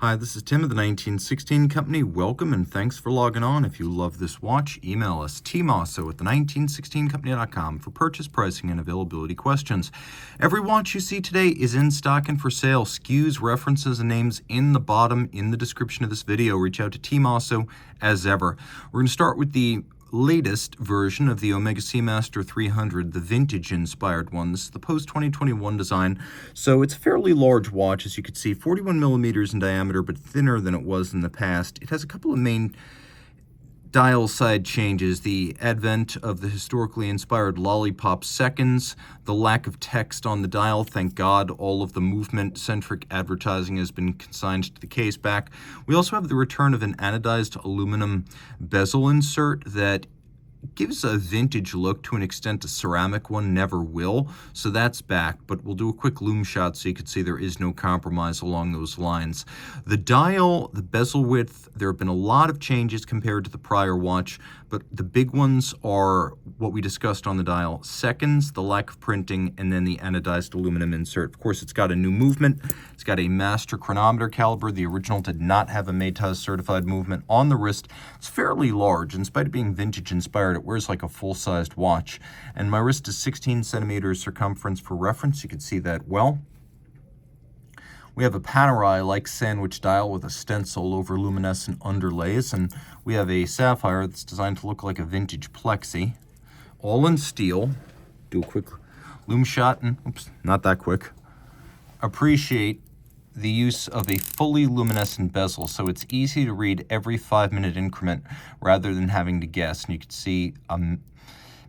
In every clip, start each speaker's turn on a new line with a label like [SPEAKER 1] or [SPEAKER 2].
[SPEAKER 1] Hi, this is Tim of the 1916 Company. Welcome and thanks for logging on. If you love this watch, email us Team Mosso at the1916company.com for purchase, pricing, and availability questions. Every watch you see today is in stock and for sale. SKUs, references, and names in the bottom in the description of this video. Reach out to Team Mosso as ever. We're going to start with the latest version of the Omega Seamaster 300, the vintage-inspired one. This is the post-2021 design, so it's a fairly large watch, as you can see, 41 millimeters in diameter, but thinner than it was in the past. It has a couple of main dial side changes: the advent of the historically inspired lollipop seconds, the lack of text on the dial. Thank God all of the movement-centric advertising has been consigned to the case back. We also have the return of an anodized aluminum bezel insert that gives a vintage look to an extent a ceramic one never will, so that's back, but we'll do a quick loom shot so you can see there is no compromise along those lines. The dial, the bezel width, there have been a lot of changes compared to the prior watch, but the big ones are what we discussed on the dial: seconds, the lack of printing, and then the anodized aluminum insert. Of course, it's got a new movement. It's got a master chronometer caliber. The original did not have a M.A.D certified movement on the wrist. It's fairly large. In spite of being vintage inspired, it wears like a full-sized watch. And my wrist is 16 centimeters circumference for reference. You can see that well. We have a Panerai-like sandwich dial with a stencil over luminescent underlays, and we have a sapphire that's designed to look like a vintage plexi, all in steel. Do a quick loom shot, and oops, not that quick. Appreciate the use of a fully luminescent bezel, so it's easy to read every 5-minute increment rather than having to guess. And you can see a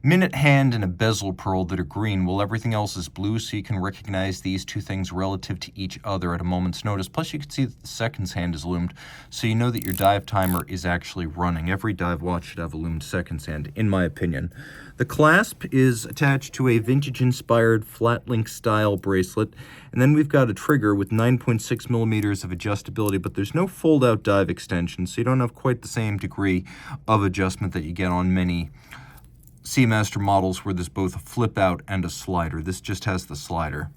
[SPEAKER 1] minute hand and a bezel pearl that are green, while everything else is blue, so you can recognize these two things relative to each other at a moment's notice. Plus, you can see that the seconds hand is loomed, so you know that your dive timer is actually running. Every dive watch should have a loomed seconds hand, in my opinion. The clasp is attached to a vintage-inspired flat link style bracelet, and then we've got a trigger with 9.6 millimeters of adjustability, but there's no fold-out dive extension, so you don't have quite the same degree of adjustment that you get on many Seamaster models where there's both a flip out and a slider. This just has the slider.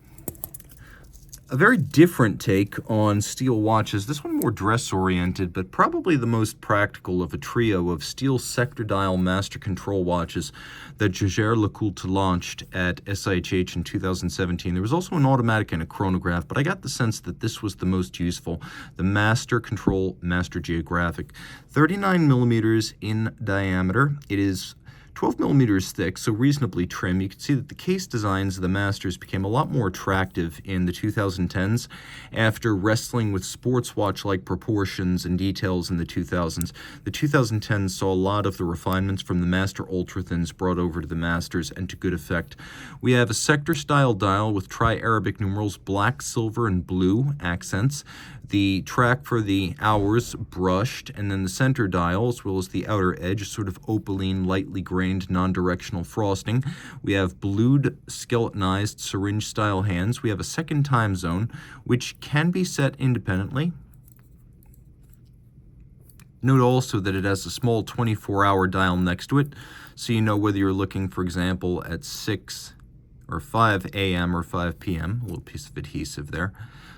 [SPEAKER 1] A very different take on steel watches. This one more dress-oriented, but probably the most practical of a trio of steel sector dial master control watches that Jaeger-LeCoultre launched at SIHH in 2017. There was also an automatic and a chronograph, but I got the sense that this was the most useful. The Master Control Master Geographic. 39 millimeters in diameter. It is 12 millimeters thick, so reasonably trim. You can see that the case designs of the Masters became a lot more attractive in the 2010s after wrestling with sports watch-like proportions and details in the 2000s. The 2010s saw a lot of the refinements from the Master Ultra-Thins brought over to the Masters, and to good effect. We have a sector-style dial with tri-Arabic numerals, black, silver, and blue accents. The track for the hours brushed, and then the center dial, as well as the outer edge, sort of opaline, lightly grained, non-directional frosting. We have blued, skeletonized, syringe-style hands. We have a second time zone, which can be set independently. Note also that it has a small 24-hour dial next to it, so you know whether you're looking, for example, at 6 or 5 a.m. or 5 p.m. A little piece of adhesive there.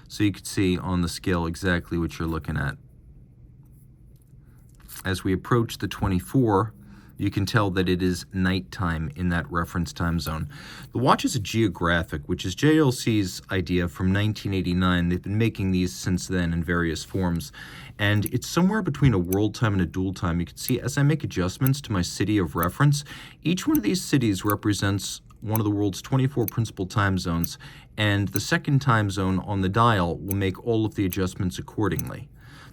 [SPEAKER 1] So you can see on the scale exactly what you're looking at. As we approach the 24, you can tell that it is nighttime in that reference time zone. The watch is a Geographic, which is JLC's idea from 1989. They've been making these since then in various forms. And it's somewhere between a world time and a dual time. You can see as I make adjustments to my city of reference, each one of these cities represents one of the world's 24 principal time zones, and the second time zone on the dial will make all of the adjustments accordingly.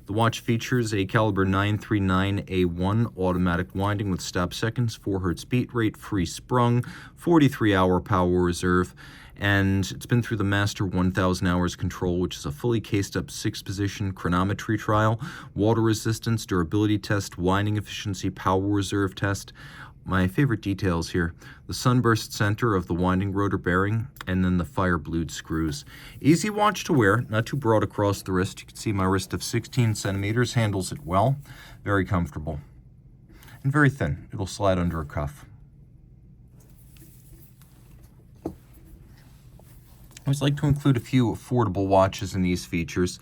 [SPEAKER 1] The watch features a caliber 939A1 automatic winding with stop seconds, 4 Hz beat rate, free sprung, 43-hour power reserve, and it's been through the Master 1000 Hours Control, which is a fully cased-up 6-position chronometry trial, water resistance, durability test, winding efficiency, power reserve test. My favorite details here: the sunburst center of the winding rotor bearing, and then the fire-blued screws. Easy watch to wear, not too broad across the wrist. You can see my wrist of 16 centimeters handles it well. Very comfortable. And very thin. It'll slide under a cuff. I always like to include a few affordable watches in these features.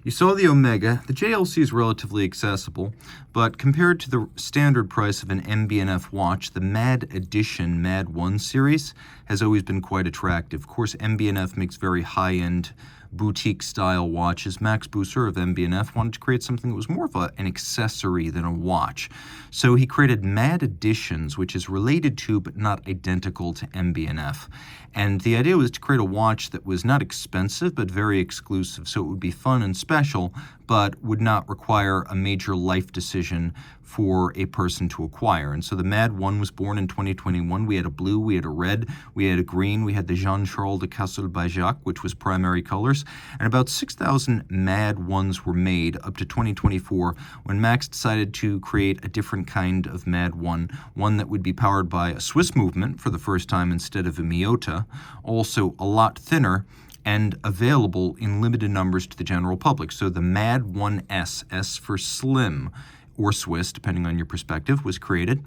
[SPEAKER 1] You saw the Omega. The JLC is relatively accessible, but compared to the standard price of an MB&F watch, the M.A.D edition M.A.D 1 series has always been quite attractive. Of course, MB&F makes very high-end boutique-style watches. Max Buser of MB&F wanted to create something that was more of an accessory than a watch. So he created M.A.D editions, which is related to but not identical to MB&F. And the idea was to create a watch that was not expensive but very exclusive, so it would be fun and special, but would not require a major life decision for a person to acquire. And so the M.A.D 1 was born in 2021. We had a blue, we had a red, we had a green, we had the Jean-Charles de Castelbajac, which was primary colors, and about 6,000 M.A.D 1s were made up to 2024 when Max decided to create a different kind of M.A.D 1 that would be powered by a Swiss movement for the first time instead of a Miyota, also a lot thinner, and available in limited numbers to the general public. So the M.A.D 1S, S for slim, or Swiss, depending on your perspective, was created.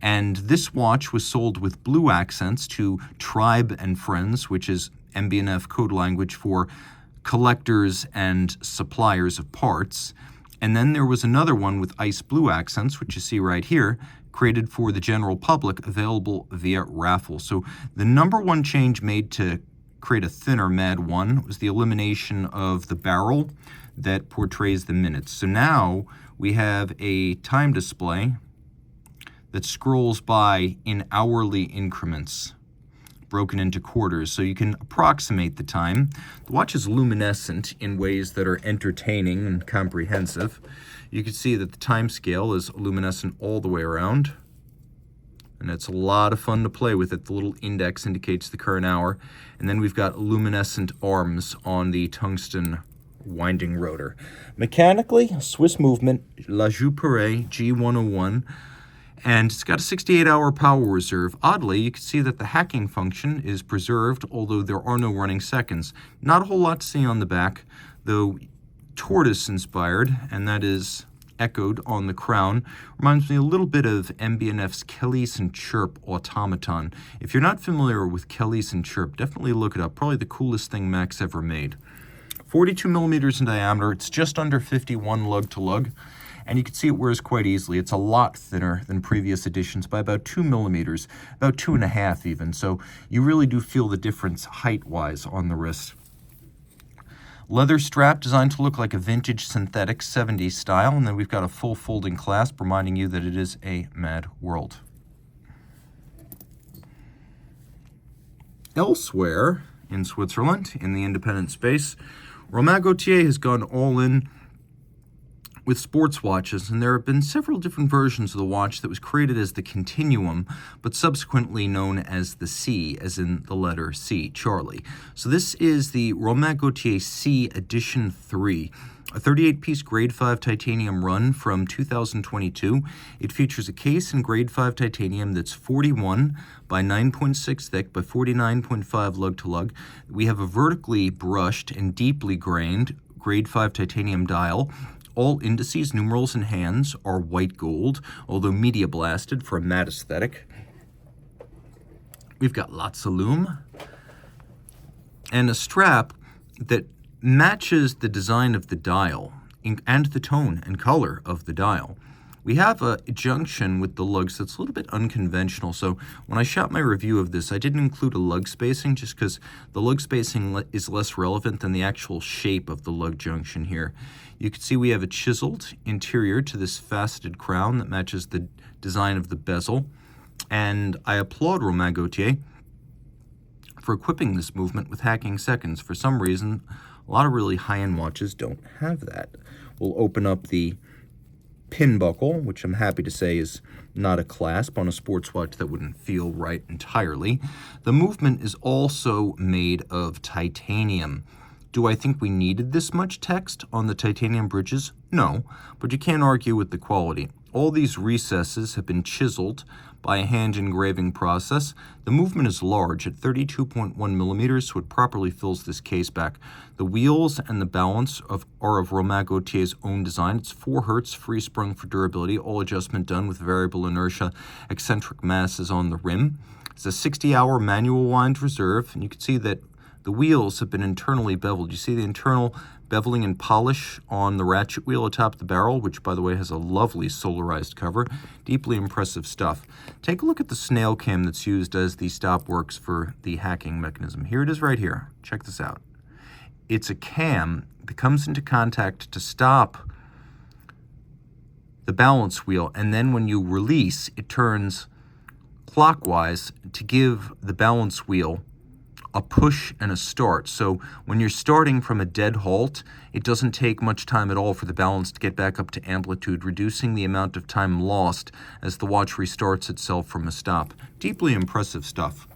[SPEAKER 1] And this watch was sold with blue accents to Tribe and Friends, which is MB&F code language for collectors and suppliers of parts. And then there was another one with ice blue accents, which you see right here, created for the general public, available via raffle. So the number one change made to create a thinner M.A.D 1 was the elimination of the barrel that portrays the minutes. So now we have a time display that scrolls by in hourly increments, broken into quarters, so you can approximate the time. The watch is luminescent in ways that are entertaining and comprehensive. You can see that the time scale is luminescent all the way around, and it's a lot of fun to play with it. The little index indicates the current hour, and then we've got luminescent arms on the tungsten winding rotor. Mechanically, Swiss movement, La Jouperet G101, and it's got a 68-hour power reserve. Oddly, you can see that the hacking function is preserved, although there are no running seconds. Not a whole lot to see on the back, though tortoise-inspired, and that is echoed on the crown. Reminds me a little bit of MB&F's Kelly's and Chirp automaton. If you're not familiar with Kelly's and Chirp, definitely look it up. Probably the coolest thing Max ever made. 42 millimeters in diameter. It's just under 51 lug to lug, and you can see it wears quite easily. It's a lot thinner than previous editions by about 2 millimeters, about 2.5 even. So you really do feel the difference height-wise on the wrist. Leather strap designed to look like a vintage synthetic 70s style, and then we've got a full folding clasp reminding you that it is a M.A.D world. Elsewhere in Switzerland, in the independent space, Romain Gauthier has gone all in with sports watches, and there have been several different versions of the watch that was created as the Continuum, but subsequently known as the C, as in the letter C, Charlie. So this is the Romain Gauthier C Edition 3, a 38-piece Grade 5 titanium run from 2022. It features a case in Grade 5 titanium that's 41 by 9.6 thick by 49.5 lug to lug. We have a vertically brushed and deeply grained Grade 5 titanium dial. All indices, numerals, and hands are white gold, although media blasted for a matte aesthetic. We've got lots of lume and a strap that matches the design of the dial and the tone and color of the dial. We have a junction with the lugs that's a little bit unconventional, so when I shot my review of this, I didn't include a lug spacing just because the lug spacing is less relevant than the actual shape of the lug junction here. You can see we have a chiseled interior to this faceted crown that matches the design of the bezel, and I applaud Romain Gauthier for equipping this movement with hacking seconds. For some reason, a lot of really high-end watches don't have that. We'll open up the pin buckle, which I'm happy to say is not a clasp. On a sports watch that wouldn't feel right entirely. The movement is also made of titanium. Do I think we needed this much text on the titanium bridges? No, but you can't argue with the quality. All these recesses have been chiseled by a hand engraving process. The movement is large at 32.1 millimeters, so it properly fills this case back. The wheels and the balance are of Romain Gauthier's own design. It's 4 Hertz free sprung for durability, all adjustment done with variable inertia, eccentric masses on the rim. It's a 60-hour manual wind reserve, and you can see that the wheels have been internally beveled. You see the internal beveling and polish on the ratchet wheel atop the barrel, which, by the way, has a lovely solarized cover. Deeply impressive stuff. Take a look at the snail cam that's used as the stop works for the hacking mechanism. Here it is right here. Check this out. It's a cam that comes into contact to stop the balance wheel, and then when you release, it turns clockwise to give the balance wheel a push and a start. So when you're starting from a dead halt, it doesn't take much time at all for the balance to get back up to amplitude, reducing the amount of time lost as the watch restarts itself from a stop. Deeply impressive stuff.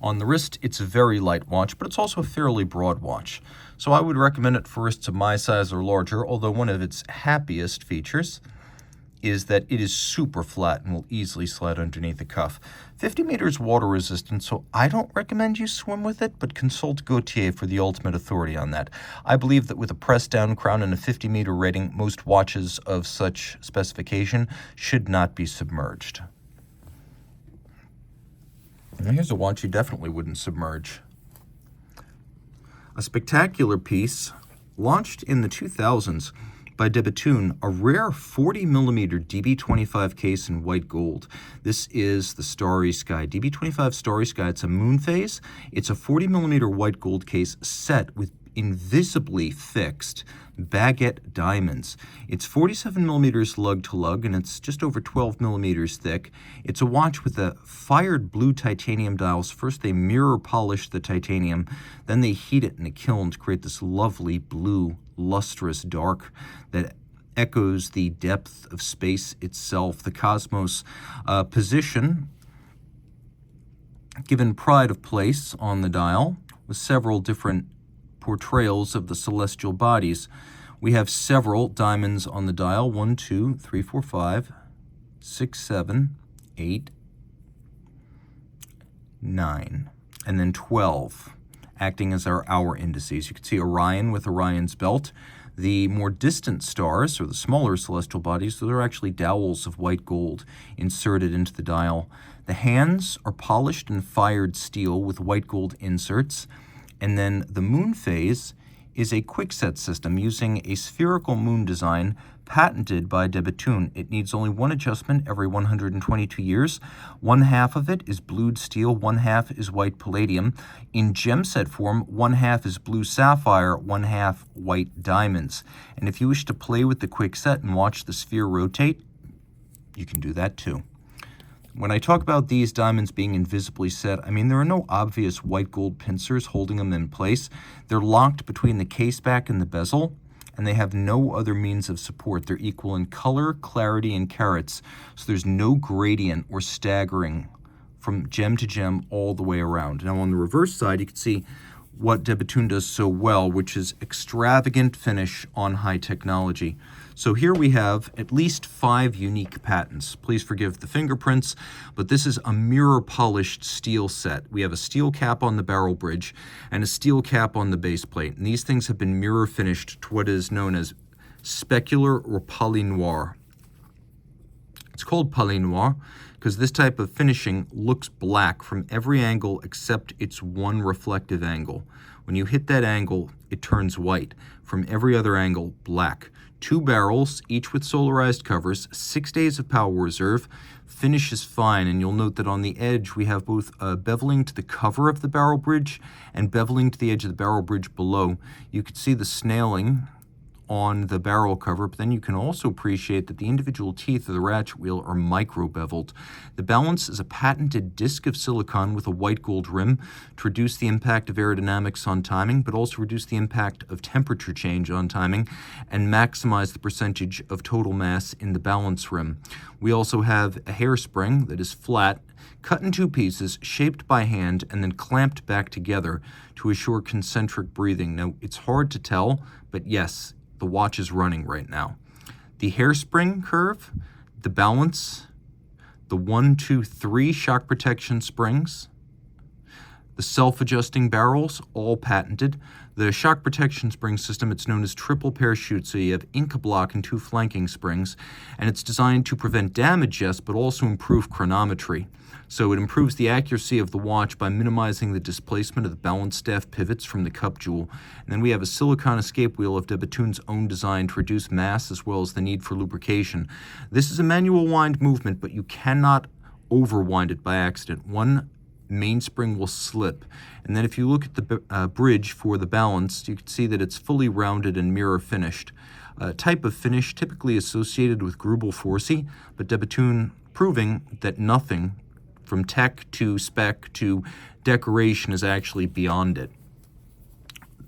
[SPEAKER 1] On the wrist, it's a very light watch, but it's also a fairly broad watch. So I would recommend it for wrists of my size or larger, although one of its happiest features is that it is super flat and will easily slide underneath the cuff. 50 meters water resistant, so I don't recommend you swim with it, but consult Gauthier for the ultimate authority on that. I believe that with a pressed down crown and a 50-meter rating, most watches of such specification should not be submerged. Now here's a watch you definitely wouldn't submerge. A spectacular piece launched in the 2000s by Bethune, a rare 40mm DB25 case in white gold. This is the Starry Sky. DB25 Starry Sky, it's a moon phase. It's a 40mm white gold case set with invisibly fixed baguette diamonds. It's 47mm lug to lug, and it's just over 12mm thick. It's a watch with the fired blue titanium dials. First they mirror polish the titanium, then they heat it in a kiln to create this lovely blue, lustrous dark that echoes the depth of space itself. The cosmos position given pride of place on the dial with several different portrayals of the celestial bodies. We have several diamonds on the dial: 1, 2, 3, 4, 5, 6, 7, 8, 9, and then 12, acting as our hour indices. You can see Orion with Orion's belt. The more distant stars, or the smaller celestial bodies, those are actually dowels of white gold inserted into the dial. The hands are polished and fired steel with white gold inserts. And then the moon phase is a quickset system using a spherical moon design patented by Bethune. It needs only one adjustment every 122 years. One half of it is blued steel, one half is white palladium. In gem set form, one half is blue sapphire, one half white diamonds. And if you wish to play with the quickset and watch the sphere rotate, you can do that too. When I talk about these diamonds being invisibly set, I mean there are no obvious white gold pincers holding them in place. They're locked between the case back and the bezel, and they have no other means of support. They're equal in color, clarity, and carats, so there's no gradient or staggering from gem to gem all the way around. Now on the reverse side, you can see what Bethune does so well, which is extravagant finish on high technology. So here we have at least 5 unique patents. Please forgive the fingerprints, but this is a mirror polished steel set. We have a steel cap on the barrel bridge and a steel cap on the base plate. And these things have been mirror finished to what is known as specular or poly noir. It's called poly noir because this type of finishing looks black from every angle except its one reflective angle. When you hit that angle, it turns white. From every other angle, black. 2 barrels, each with solarized covers, 6 days of power reserve. Finish is fine, and you'll note that on the edge we have both beveling to the cover of the barrel bridge and beveling to the edge of the barrel bridge below. You can see the snailing on the barrel cover, but then you can also appreciate that the individual teeth of the ratchet wheel are micro-beveled. The balance is a patented disc of silicon with a white gold rim to reduce the impact of aerodynamics on timing, but also reduce the impact of temperature change on timing and maximize the percentage of total mass in the balance rim. We also have a hairspring that is flat, cut in 2 pieces, shaped by hand, and then clamped back together to assure concentric breathing. Now, it's hard to tell, but yes, the watch is running right now. The hairspring curve, the balance, the 1, 2, 3 shock protection springs, The self-adjusting barrels, all patented. The shock protection spring system, it's known as triple parachute, so you have Inca block and 2 flanking springs, and it's designed to prevent damage, yes, but also improve chronometry. So it improves the accuracy of the watch by minimizing the displacement of the balance staff pivots from the cup jewel. And then we have a silicone escape wheel of de Bethune's own design to reduce mass as well as the need for lubrication. This is a manual wind movement, but you cannot overwind it by accident. One mainspring will slip. And then if you look at the bridge for the balance, you can see that it's fully rounded and mirror finished. A type of finish typically associated with Grubel Forsey, but de Bethune proving that nothing from tech to spec to decoration is actually beyond it.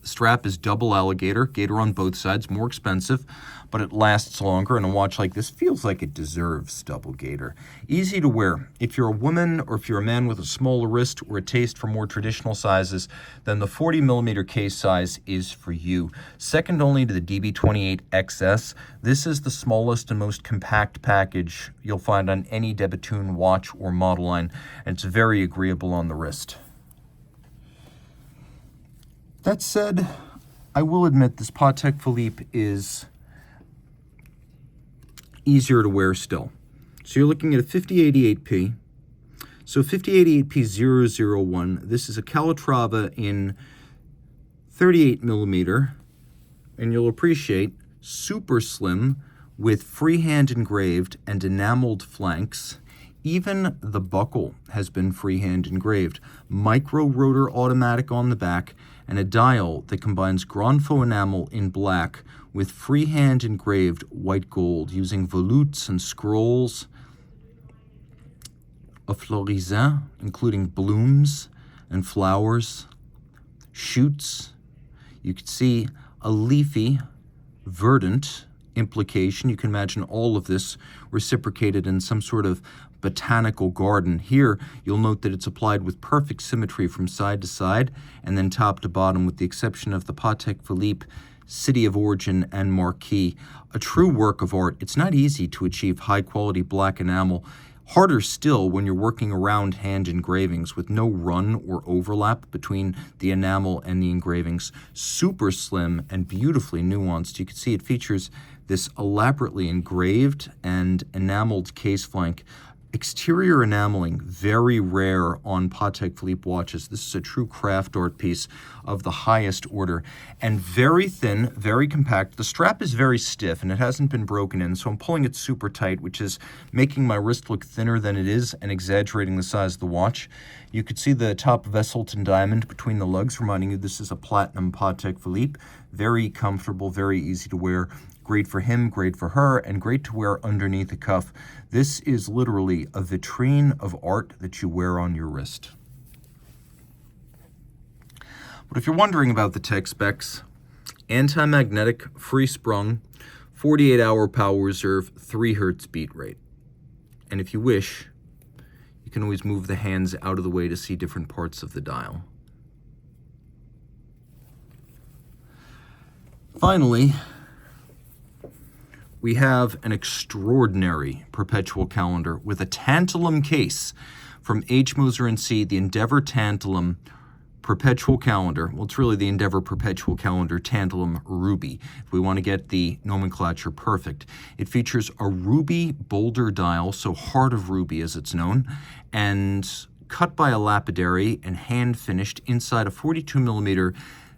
[SPEAKER 1] The strap is double alligator, gator on both sides, more expensive, but it lasts longer, and a watch like this feels like it deserves double gator. Easy to wear. If you're a woman or if you're a man with a smaller wrist or a taste for more traditional sizes, then the 40mm case size is for you. Second only to the DB28 XS, this is the smallest and most compact package you'll find on any de Bethune watch or model line, and it's very agreeable on the wrist. That said, I will admit this Patek Philippe is easier to wear still. So you're looking at a 5088P. So 5088P001, this is a Calatrava in 38mm, and you'll appreciate super slim with freehand engraved and enameled flanks. Even the buckle has been freehand engraved. Micro rotor automatic on the back, and a dial that combines Grand Faux enamel in black with freehand engraved white gold using volutes and scrolls, a florisant, including blooms and flowers, shoots. You can see a leafy, verdant implication. You can imagine all of this reciprocated in some sort of botanical garden. Here, you'll note that it's applied with perfect symmetry from side to side and then top to bottom, with the exception of the Patek Philippe city of origin and marquee. A true work of art. It's not easy to achieve high-quality black enamel. Harder still when you're working around hand engravings with no run or overlap between the enamel and the engravings. Super slim and beautifully nuanced. You can see it features this elaborately engraved and enameled case flank. Exterior enameling, very rare on Patek Philippe watches. This is a true craft art piece of the highest order. And very thin, very compact. The strap is very stiff and it hasn't been broken in, so I'm pulling it super tight, which is making my wrist look thinner than it is and exaggerating the size of the watch. You could see the top Vesselton diamond between the lugs, reminding you this is a platinum Patek Philippe. Very comfortable, very easy to wear. Great for him, great for her, and great to wear underneath the cuff. This is literally a vitrine of art that you wear on your wrist. But if you're wondering about the tech specs, anti-magnetic, free sprung, 48-hour power reserve, 3 Hz beat rate. And if you wish, you can always move the hands out of the way to see different parts of the dial. Finally, we have an extraordinary perpetual calendar with a tantalum case from H. Moser & C, the Endeavour Tantalum Perpetual Calendar. Well, it's really the Endeavour Perpetual Calendar Tantalum Ruby, if we want to get the nomenclature perfect. It features a ruby boulder dial, so heart of ruby as it's known, and cut by a lapidary and hand finished inside a 42mm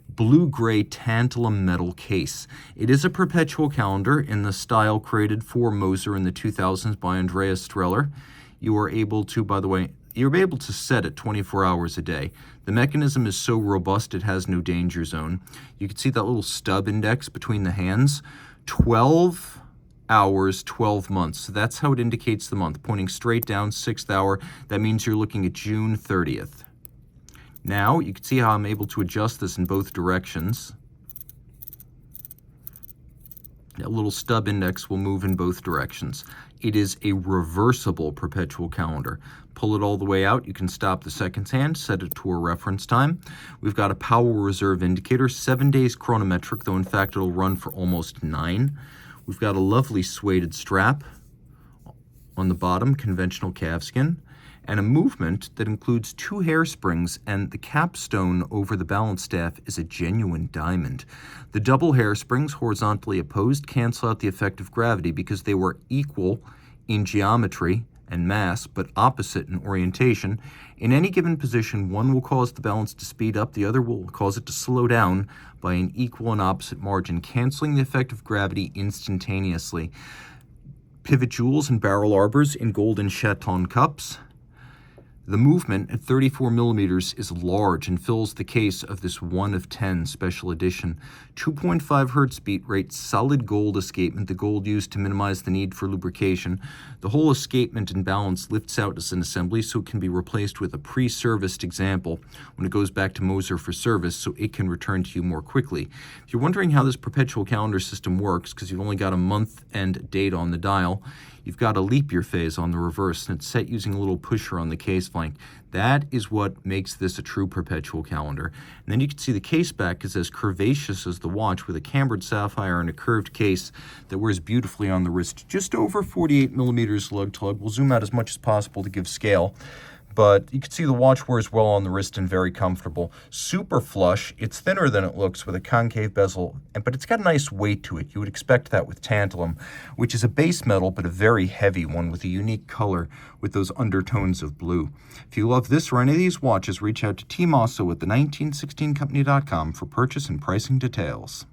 [SPEAKER 1] blue-gray tantalum metal case. It is a perpetual calendar in the style created for Moser in the 2000s by Andreas Streller. You are able to, by the way, you're able to set it 24 hours a day. The mechanism is so robust it has no danger zone. You can see that little stub index between the hands. 12 hours, 12 months. So that's how it indicates the month. Pointing straight down, 6th hour. That means you're looking at June 30th. Now, you can see how I'm able to adjust this in both directions. That little stub index will move in both directions. It is a reversible perpetual calendar. Pull it all the way out. You can stop the seconds hand, set it to a reference time. We've got a power reserve indicator, 7 days chronometric, though in fact it'll run for almost 9. We've got a lovely suede strap on the bottom, conventional calfskin. and a movement that includes 2 hairsprings, and the capstone over the balance staff is a genuine diamond. The double hairsprings, horizontally opposed, cancel out the effect of gravity because they were equal in geometry and mass, but opposite in orientation. In any given position, one will cause the balance to speed up, the other will cause it to slow down by an equal and opposite margin, canceling the effect of gravity instantaneously. Pivot jewels and barrel arbors in golden chaton cups. The movement at 34 millimeters is large and fills the case of this 1 of 10 special edition. 2.5 hertz beat rate, solid gold escapement, the gold used to minimize the need for lubrication. The whole escapement and balance lifts out as an assembly, so it can be replaced with a pre-serviced example when it goes back to Moser for service, so it can return to you more quickly. If you're wondering how this perpetual calendar system works, because you've only got a month and date on the dial, you've got a leap year phase on the reverse, and it's set using a little pusher on the case flank. That is what makes this a true perpetual calendar. And then you can see the case back is as curvaceous as the watch, with a cambered sapphire and a curved case that wears beautifully on the wrist. Just over 48 millimeters lug to lug. We'll zoom out as much as possible to give scale. But you can see the watch wears well on the wrist and very comfortable. Super flush. It's thinner than it looks with a concave bezel, but it's got a nice weight to it. You would expect that with tantalum, which is a base metal, but a very heavy one with a unique color with those undertones of blue. If you love this or any of these watches, reach out to Team Mosso at the 1916company.com for purchase and pricing details.